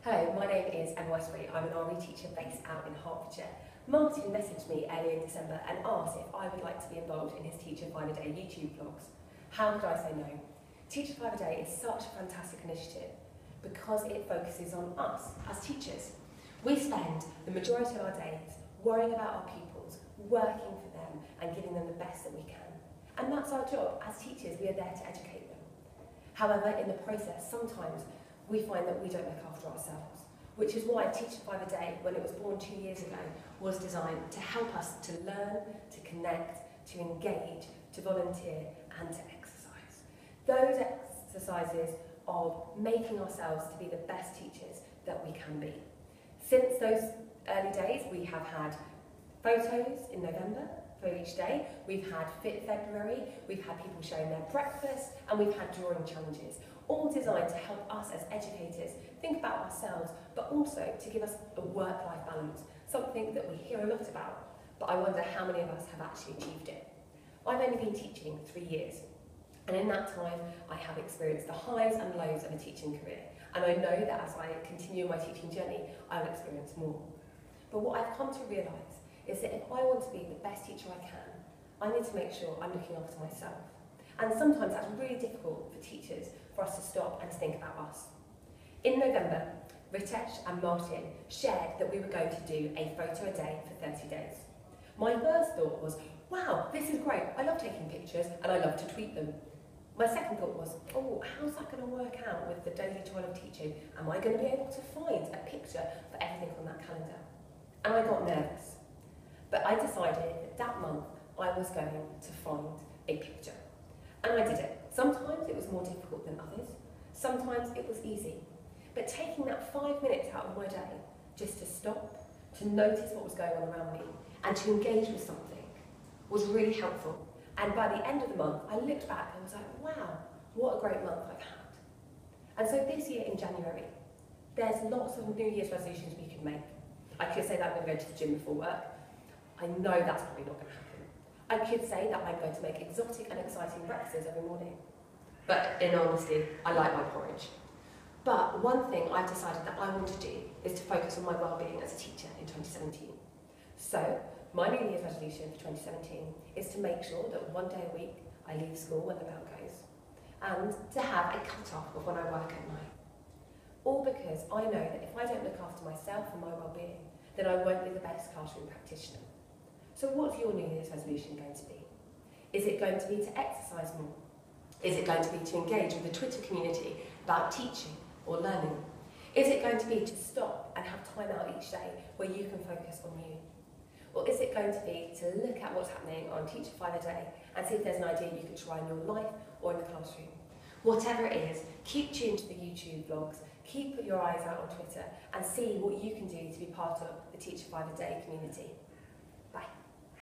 Hello, my name is Emma Westbury. I'm an RE teacher based out in Hertfordshire. Martin messaged me earlier in December and asked if I would like to be involved in his Teacher 5 a Day YouTube vlogs. How could I say no? Teacher 5 a Day is such a fantastic initiative because it focuses on us as teachers. We spend the majority of our days worrying about our pupils, working for them and giving them the best that we can. And that's our job. As teachers, we are there to educate them. However, in the process, sometimes we find that we don't look after ourselves, which is why Teacher 5 a Day, when it was born 2 years ago, was designed to help us to learn, to connect, to engage, to volunteer and to exercise. Those exercises of making ourselves to be the best teachers that we can be. Since those early days, we have had photos in November for each day, we've had Fit February, we've had people showing their breakfast, and we've had drawing challenges, all designed to help us as educators think about ourselves, but also to give us a work-life balance, something that we hear a lot about, but I wonder how many of us have actually achieved it. I've only been teaching 3 years, and in that time I have experienced the highs and lows of a teaching career, and I know that as I continue my teaching journey, I'll experience more. But what I've come to realise is that if I want to be the best teacher I can, I need to make sure I'm looking after myself. And sometimes that's really difficult for teachers for us to stop and to think about us. In November, Ritesh and Martin shared that we were going to do a photo a day for 30 days. My first thought was, wow, this is great. I love taking pictures and I love to tweet them. My second thought was, oh, how's that going to work out with the daily toil of teaching? Am I going to be able to find a picture for everything on that calendar? And I got nervous. But I decided that month I was going to find a picture. And I did it. Sometimes it was more difficult than others. Sometimes it was easy. But taking that 5 minutes out of my day just to stop, to notice what was going on around me, and to engage with something was really helpful. And by the end of the month, I looked back and was like, wow, what a great month I've had. And so this year in January, there's lots of New Year's resolutions we could make. I could say that I'm going to go to the gym before work. I know that's probably not going to happen. I could say that I'm going to make exotic and exciting breakfasts every morning. But in honesty, I like my porridge. But one thing I've decided that I want to do is to focus on my well-being as a teacher in 2017. So, my New Year's resolution for 2017 is to make sure that one day a week I leave school when the bell goes, and to have a cut-off of when I work at night. All because I know that if I don't look after myself and my well-being, then I won't be the best classroom practitioner. So what's your New Year's resolution going to be? Is it going to be to exercise more? Is it going to be to engage with the Twitter community about teaching or learning? Is it going to be to stop and have time out each day where you can focus on you? Or is it going to be to look at what's happening on Teacher 5 a Day and see if there's an idea you could try in your life or in the classroom? Whatever it is, keep tuned to the YouTube vlogs, keep your eyes out on Twitter and see what you can do to be part of the Teacher 5 a Day community. Bye.